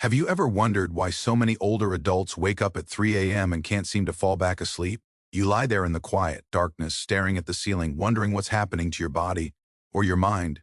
Have you ever wondered why so many older adults wake up at 3 a.m. and can't seem to fall back asleep? You lie there in the quiet darkness, staring at the ceiling, wondering what's happening to your body or your mind.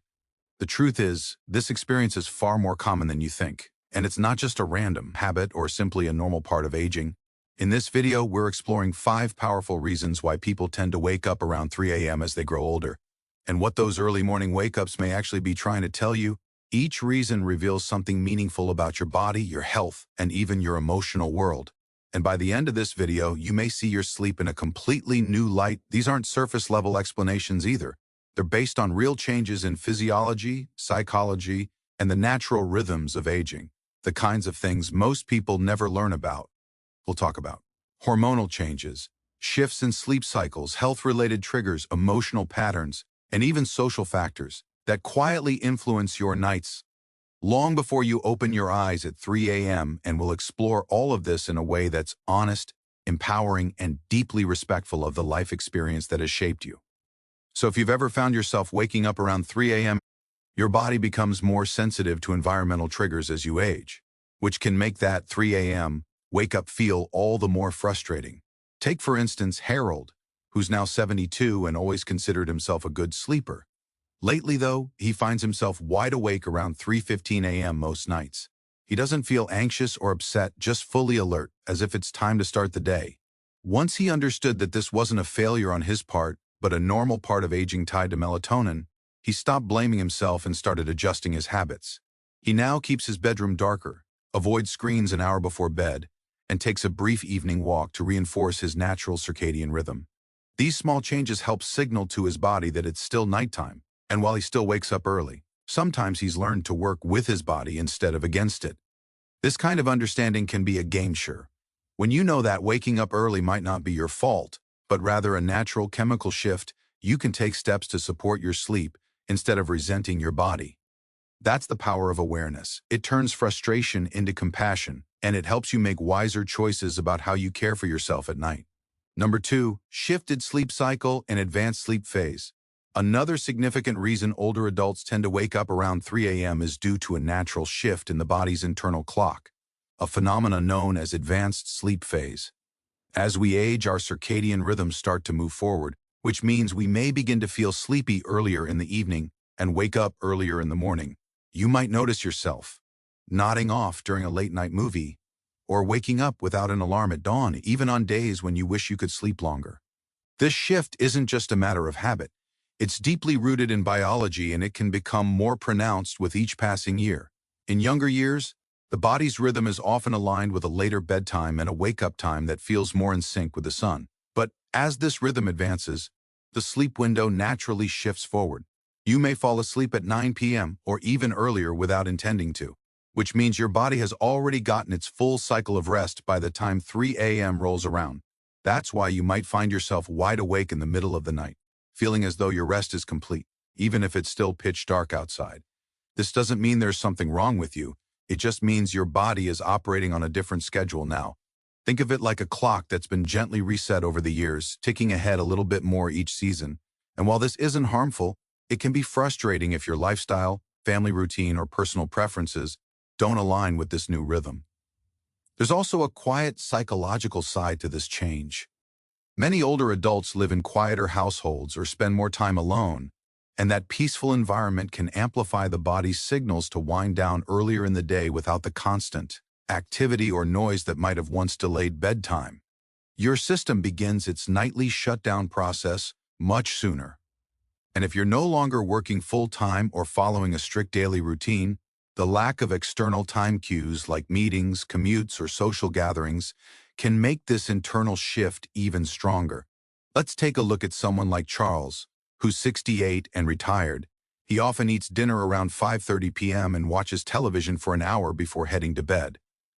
The truth is, this experience is far more common than you think, and it's not just a random habit or simply a normal part of aging. In this video, we're exploring 5 powerful reasons why people tend to wake up around 3 a.m. as they grow older, and what those early morning wake-ups may actually be trying to tell you. Each reason reveals something meaningful about your body, your health, and even your emotional world. And by the end of this video, you may see your sleep in a completely new light. These aren't surface-level explanations either. They're based on real changes in physiology, psychology, and the natural rhythms of aging, the kinds of things most people never learn about. We'll talk about hormonal changes, shifts in sleep cycles, health-related triggers, emotional patterns, and even social factors that quietly influence your nights long before you open your eyes at 3 a.m. And we'll explore all of this in a way that's honest, empowering, and deeply respectful of the life experience that has shaped you. So if you've ever found yourself waking up around 3 a.m., your body becomes more sensitive to environmental triggers as you age, which can make that 3 a.m. wake up feel all the more frustrating. Take, for instance, Harold, who's now 72 and always considered himself a good sleeper. Lately, though, he finds himself wide awake around 3:15 a.m. most nights. He doesn't feel anxious or upset, just fully alert, as if it's time to start the day. Once he understood that this wasn't a failure on his part, but a normal part of aging tied to melatonin, he stopped blaming himself and started adjusting his habits. He now keeps his bedroom darker, avoids screens an hour before bed, and takes a brief evening walk to reinforce his natural circadian rhythm. These small changes help signal to his body that it's still nighttime. And while he still wakes up early, sometimes he's learned to work with his body instead of against it. This kind of understanding can be a game changer. When you know that waking up early might not be your fault, but rather a natural chemical shift, you can take steps to support your sleep instead of resenting your body. That's the power of awareness. It turns frustration into compassion, and it helps you make wiser choices about how you care for yourself at night. Number 2, shifted sleep cycle and advanced sleep phase. Another significant reason older adults tend to wake up around 3 a.m. is due to a natural shift in the body's internal clock, a phenomenon known as advanced sleep phase. As we age, our circadian rhythms start to move forward, which means we may begin to feel sleepy earlier in the evening and wake up earlier in the morning. You might notice yourself nodding off during a late-night movie or waking up without an alarm at dawn, even on days when you wish you could sleep longer. This shift isn't just a matter of habit. It's deeply rooted in biology, and it can become more pronounced with each passing year. In younger years, the body's rhythm is often aligned with a later bedtime and a wake-up time that feels more in sync with the sun. But as this rhythm advances, the sleep window naturally shifts forward. You may fall asleep at 9 p.m. or even earlier without intending to, which means your body has already gotten its full cycle of rest by the time 3 a.m. rolls around. That's why you might find yourself wide awake in the middle of the night, feeling as though your rest is complete, even if it's still pitch dark outside. This doesn't mean there's something wrong with you. It just means your body is operating on a different schedule now. Think of it like a clock that's been gently reset over the years, ticking ahead a little bit more each season. And while this isn't harmful, it can be frustrating if your lifestyle, family routine, or personal preferences don't align with this new rhythm. There's also a quiet psychological side to this change. Many older adults live in quieter households or spend more time alone, and that peaceful environment can amplify the body's signals to wind down earlier in the day without the constant activity or noise that might have once delayed bedtime. Your system begins its nightly shutdown process much sooner. And if you're no longer working full-time or following a strict daily routine, the lack of external time cues like meetings, commutes, or social gatherings can make this internal shift even stronger. Let's take a look at someone like Charles, who's 68 and retired. He often eats dinner around 5:30 p.m. and watches television for an hour before heading to bed.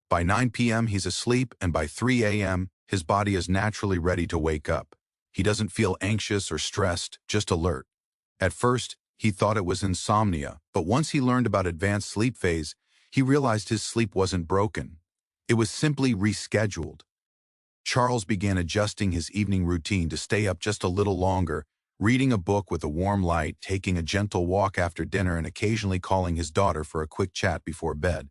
By 9 p.m. he's asleep, and by 3 a.m. his body is naturally ready to wake up. He doesn't feel anxious or stressed, just alert. At first, he thought it was insomnia, but once he learned about advanced sleep phase, he realized his sleep wasn't broken. It was simply rescheduled. Charles began adjusting his evening routine to stay up just a little longer, reading a book with a warm light, taking a gentle walk after dinner, and occasionally calling his daughter for a quick chat before bed.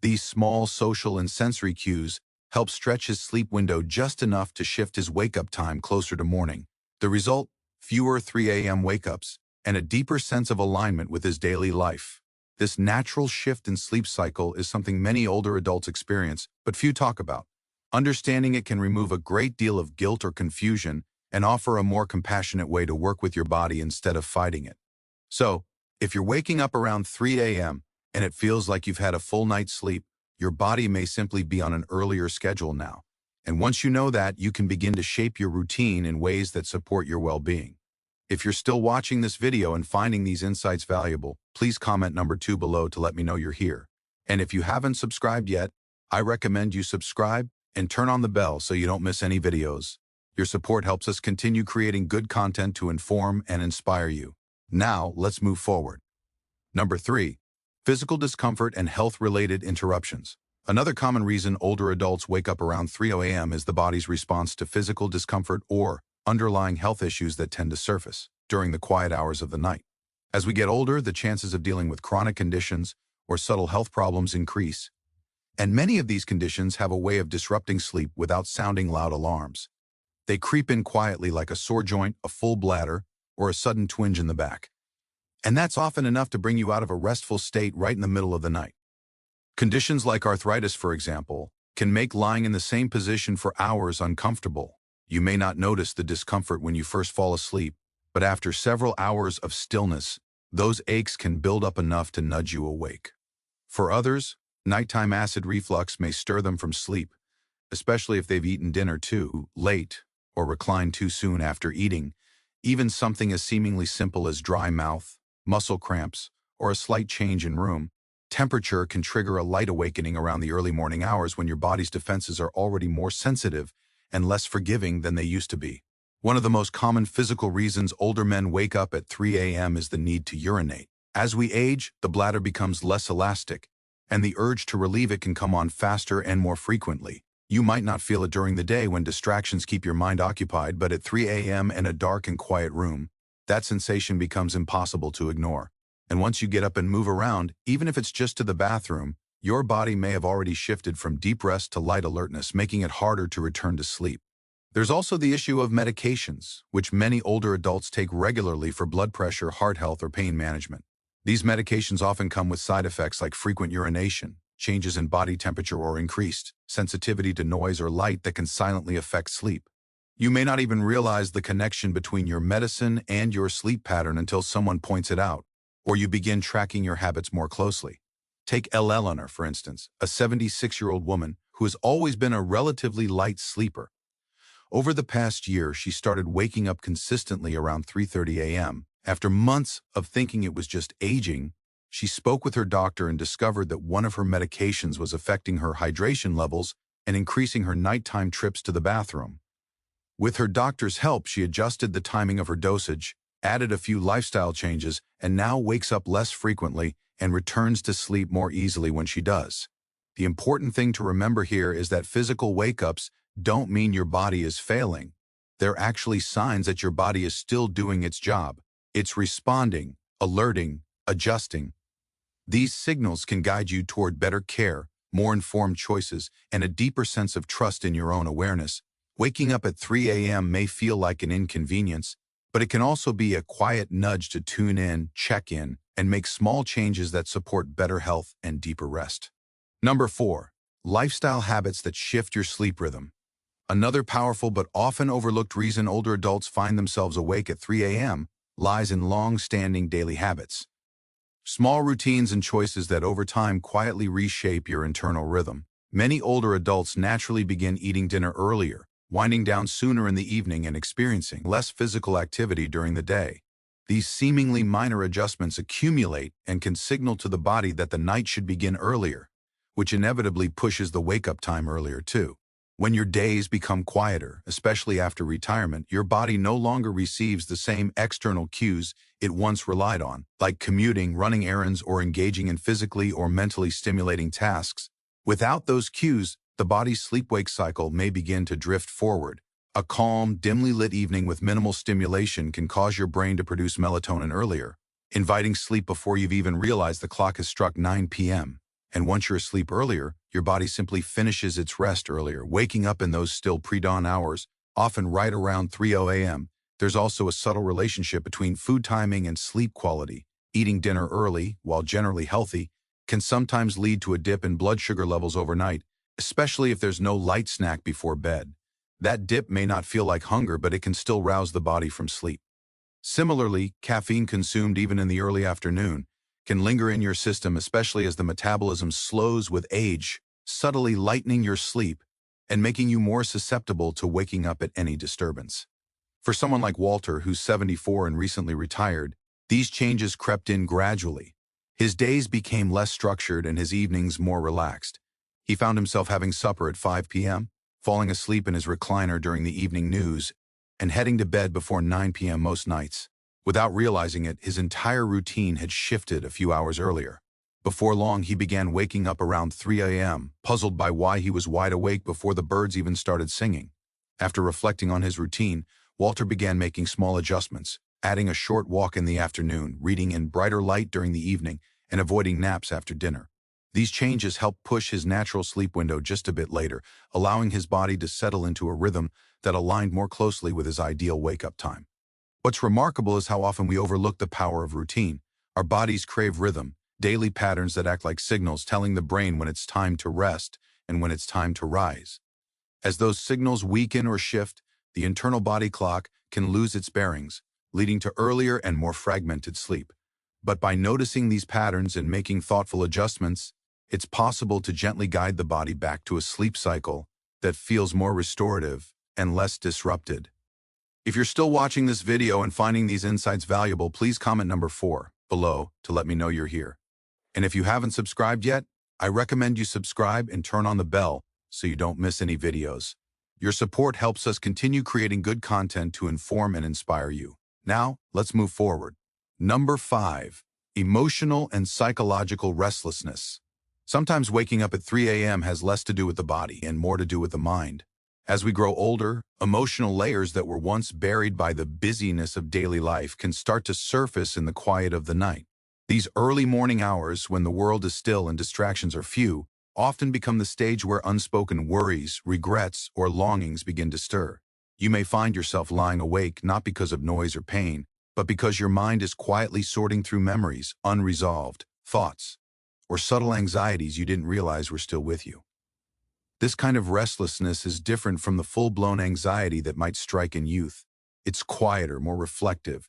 These small social and sensory cues help stretch his sleep window just enough to shift his wake-up time closer to morning. The result? Fewer 3 a.m. wake-ups and a deeper sense of alignment with his daily life. This natural shift in sleep cycle is something many older adults experience, but few talk about. Understanding it can remove a great deal of guilt or confusion and offer a more compassionate way to work with your body instead of fighting it. So, if you're waking up around 3 a.m. and it feels like you've had a full night's sleep, your body may simply be on an earlier schedule now. And once you know that, you can begin to shape your routine in ways that support your well-being. If you're still watching this video and finding these insights valuable, please comment number 2 below to let me know you're here. And if you haven't subscribed yet, I recommend you subscribe and turn on the bell so you don't miss any videos. Your support helps us continue creating good content to inform and inspire you. Now, let's move forward. Number 3. Physical discomfort and health-related interruptions. Another common reason older adults wake up around 3 a.m. is the body's response to physical discomfort or underlying health issues that tend to surface during the quiet hours of the night. As we get older, the chances of dealing with chronic conditions or subtle health problems increase. And many of these conditions have a way of disrupting sleep without sounding loud alarms. They creep in quietly like a sore joint, a full bladder, or a sudden twinge in the back. And that's often enough to bring you out of a restful state right in the middle of the night. Conditions like arthritis, for example, can make lying in the same position for hours uncomfortable. You may not notice the discomfort when you first fall asleep, but after several hours of stillness, those aches can build up enough to nudge you awake. For others, nighttime acid reflux may stir them from sleep, especially if they've eaten dinner too late or reclined too soon after eating. Even something as seemingly simple as dry mouth, muscle cramps, or a slight change in room temperature can trigger a light awakening around the early morning hours when your body's defenses are already more sensitive and less forgiving than they used to be. One of the most common physical reasons older men wake up at 3 a.m. is the need to urinate. As we age, the bladder becomes less elastic, and the urge to relieve it can come on faster and more frequently. You might not feel it during the day when distractions keep your mind occupied, but at 3 a.m. in a dark and quiet room, that sensation becomes impossible to ignore. And once you get up and move around, even if it's just to the bathroom, your body may have already shifted from deep rest to light alertness, making it harder to return to sleep. There's also the issue of medications, which many older adults take regularly for blood pressure, heart health, or pain management. These medications often come with side effects like frequent urination, changes in body temperature, or increased sensitivity to noise or light that can silently affect sleep. You may not even realize the connection between your medicine and your sleep pattern until someone points it out, or you begin tracking your habits more closely. Take Eleanor, for instance, a 76-year-old woman who has always been a relatively light sleeper. Over the past year, she started waking up consistently around 3:30 a.m. After months of thinking it was just aging, she spoke with her doctor and discovered that one of her medications was affecting her hydration levels and increasing her nighttime trips to the bathroom. With her doctor's help, she adjusted the timing of her dosage, added a few lifestyle changes, and now wakes up less frequently and returns to sleep more easily when she does. The important thing to remember here is that physical wake-ups don't mean your body is failing. They're actually signs that your body is still doing its job. It's responding, alerting, adjusting. These signals can guide you toward better care, more informed choices, and a deeper sense of trust in your own awareness. Waking up at 3 a.m. may feel like an inconvenience, but it can also be a quiet nudge to tune in, check in, and make small changes that support better health and deeper rest. Number 4. Lifestyle habits that shift your sleep rhythm. Another powerful but often overlooked reason older adults find themselves awake at 3 a.m. lies in long-standing daily habits. Small routines and choices that over time quietly reshape your internal rhythm. Many older adults naturally begin eating dinner earlier, winding down sooner in the evening, and experiencing less physical activity during the day. These seemingly minor adjustments accumulate and can signal to the body that the night should begin earlier, which inevitably pushes the wake-up time earlier too. When your days become quieter, especially after retirement, your body no longer receives the same external cues it once relied on, like commuting, running errands, or engaging in physically or mentally stimulating tasks. Without those cues, the body's sleep-wake cycle may begin to drift forward. A calm, dimly lit evening with minimal stimulation can cause your brain to produce melatonin earlier, inviting sleep before you've even realized the clock has struck 9 p.m. And once you're asleep earlier, your body simply finishes its rest earlier, waking up in those still pre-dawn hours, often right around 3:00 a.m. There's also a subtle relationship between food timing and sleep quality. Eating dinner early, while generally healthy, can sometimes lead to a dip in blood sugar levels overnight, especially if there's no light snack before bed. That dip may not feel like hunger, but it can still rouse the body from sleep. Similarly, caffeine consumed even in the early afternoon can linger in your system, especially as the metabolism slows with age, subtly lightening your sleep and making you more susceptible to waking up at any disturbance. For someone like Walter, who's 74 and recently retired, these changes crept in gradually. His days became less structured and his evenings more relaxed. He found himself having supper at 5 p.m., falling asleep in his recliner during the evening news, and heading to bed before 9 p.m. most nights. Without realizing it, his entire routine had shifted a few hours earlier. Before long, he began waking up around 3 a.m., puzzled by why he was wide awake before the birds even started singing. After reflecting on his routine, Walter began making small adjustments, adding a short walk in the afternoon, reading in brighter light during the evening, and avoiding naps after dinner. These changes helped push his natural sleep window just a bit later, allowing his body to settle into a rhythm that aligned more closely with his ideal wake-up time. What's remarkable is how often we overlook the power of routine. Our bodies crave rhythm, daily patterns that act like signals telling the brain when it's time to rest and when it's time to rise. As those signals weaken or shift, the internal body clock can lose its bearings, leading to earlier and more fragmented sleep. But by noticing these patterns and making thoughtful adjustments, it's possible to gently guide the body back to a sleep cycle that feels more restorative and less disrupted. If you're still watching this video and finding these insights valuable, please comment number 4 below to let me know you're here. And if you haven't subscribed yet, I recommend you subscribe and turn on the bell so you don't miss any videos. Your support helps us continue creating good content to inform and inspire you. Now, let's move forward. Number 5, emotional and psychological restlessness. Sometimes waking up at 3 a.m. has less to do with the body and more to do with the mind. As we grow older, emotional layers that were once buried by the busyness of daily life can start to surface in the quiet of the night. These early morning hours, when the world is still and distractions are few, often become the stage where unspoken worries, regrets, or longings begin to stir. You may find yourself lying awake not because of noise or pain, but because your mind is quietly sorting through memories, unresolved thoughts, or subtle anxieties you didn't realize were still with you. This kind of restlessness is different from the full-blown anxiety that might strike in youth. It's quieter, more reflective.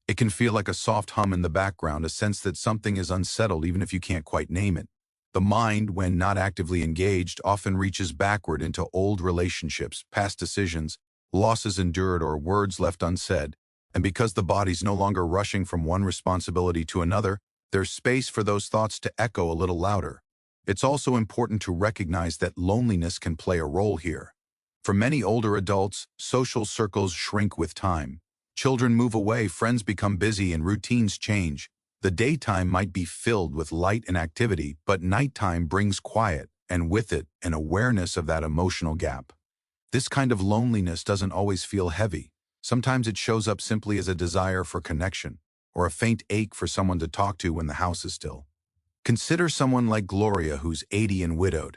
It can feel like a soft hum in the background, a sense that something is unsettled even if you can't quite name it. The mind, when not actively engaged, often reaches backward into old relationships, past decisions, losses endured, or words left unsaid. And because the body's no longer rushing from one responsibility to another, there's space for those thoughts to echo a little louder. It's also important to recognize that loneliness can play a role here. For many older adults, social circles shrink with time. Children move away, friends become busy, and routines change. The daytime might be filled with light and activity, but nighttime brings quiet, and with it, an awareness of that emotional gap. This kind of loneliness doesn't always feel heavy. Sometimes it shows up simply as a desire for connection, or a faint ache for someone to talk to when the house is still. Consider someone like Gloria, who's 80 and widowed.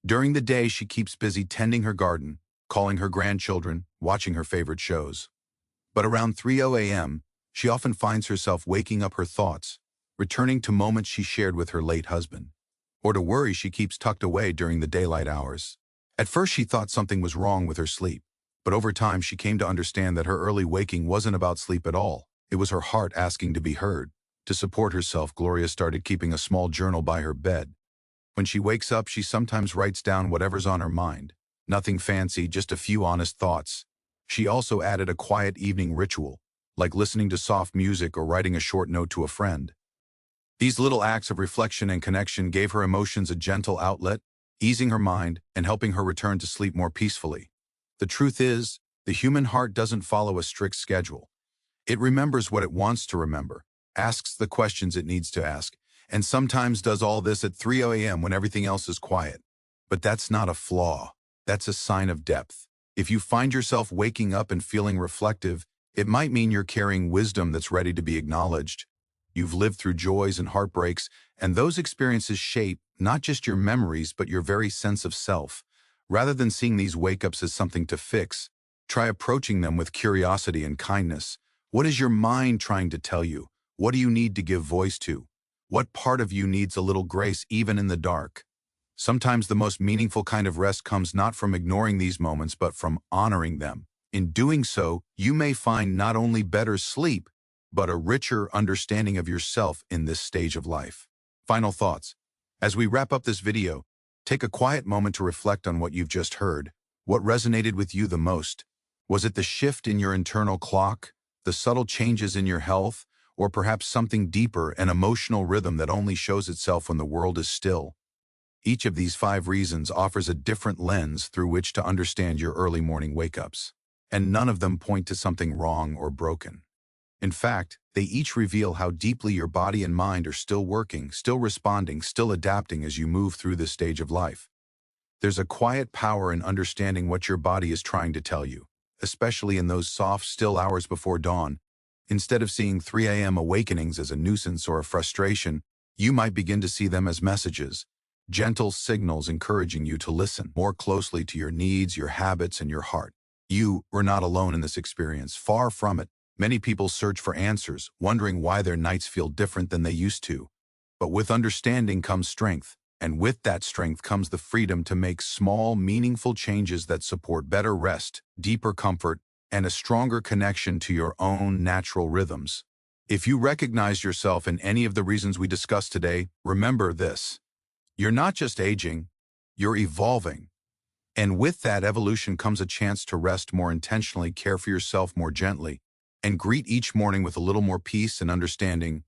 During the day, she keeps busy tending her garden, calling her grandchildren, watching her favorite shows. But around 3:00 a.m., she often finds herself waking up her thoughts, returning to moments she shared with her late husband, or to worries she keeps tucked away during the daylight hours. At first, she thought something was wrong with her sleep, but over time, she came to understand that her early waking wasn't about sleep at all. It was her heart asking to be heard. To support herself, Gloria started keeping a small journal by her bed. When she wakes up, she sometimes writes down whatever's on her mind. Nothing fancy, just a few honest thoughts. She also added a quiet evening ritual, like listening to soft music or writing a short note to a friend. These little acts of reflection and connection gave her emotions a gentle outlet, easing her mind and helping her return to sleep more peacefully. The truth is, the human heart doesn't follow a strict schedule. It remembers what it wants to remember, asks the questions it needs to ask, and sometimes does all this at 3:00 a.m. when everything else is quiet. But that's not a flaw. That's a sign of depth. If you find yourself waking up and feeling reflective, it might mean you're carrying wisdom that's ready to be acknowledged. You've lived through joys and heartbreaks, and those experiences shape, not just your memories, but your very sense of self. Rather than seeing these wake-ups as something to fix, try approaching them with curiosity and kindness. What is your mind trying to tell you? What do you need to give voice to? What part of you needs a little grace even in the dark? Sometimes the most meaningful kind of rest comes not from ignoring these moments, but from honoring them. In doing so, you may find not only better sleep, but a richer understanding of yourself in this stage of life. Final thoughts. As we wrap up this video, take a quiet moment to reflect on what you've just heard. What resonated with you the most? Was it the shift in your internal clock, the subtle changes in your health, or perhaps something deeper, an emotional rhythm that only shows itself when the world is still? Each of these 5 reasons offers a different lens through which to understand your early morning wake-ups, and none of them point to something wrong or broken. In fact, they each reveal how deeply your body and mind are still working, still responding, still adapting as you move through this stage of life. There's a quiet power in understanding what your body is trying to tell you, especially in those soft, still hours before dawn. Instead of seeing 3 a.m. awakenings as a nuisance or a frustration, you might begin to see them as messages, gentle signals encouraging you to listen more closely to your needs, your habits, and your heart. You are not alone in this experience. Far from it. Many people search for answers, wondering why their nights feel different than they used to. But with understanding comes strength, and with that strength comes the freedom to make small, meaningful changes that support better rest, deeper comfort, and a stronger connection to your own natural rhythms. If you recognize yourself in any of the reasons we discussed today, remember this. You're not just aging, you're evolving. And with that evolution comes a chance to rest more intentionally, care for yourself more gently, and greet each morning with a little more peace and understanding.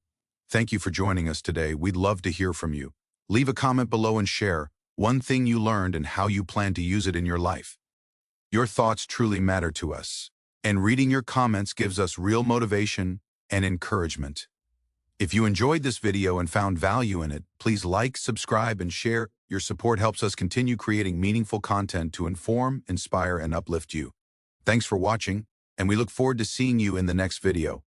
Thank you for joining us today. We'd love to hear from you. Leave a comment below and share one thing you learned and how you plan to use it in your life. Your thoughts truly matter to us, and reading your comments gives us real motivation and encouragement. If you enjoyed this video and found value in it, please like, subscribe, and share. Your support helps us continue creating meaningful content to inform, inspire, and uplift you. Thanks for watching, and we look forward to seeing you in the next video.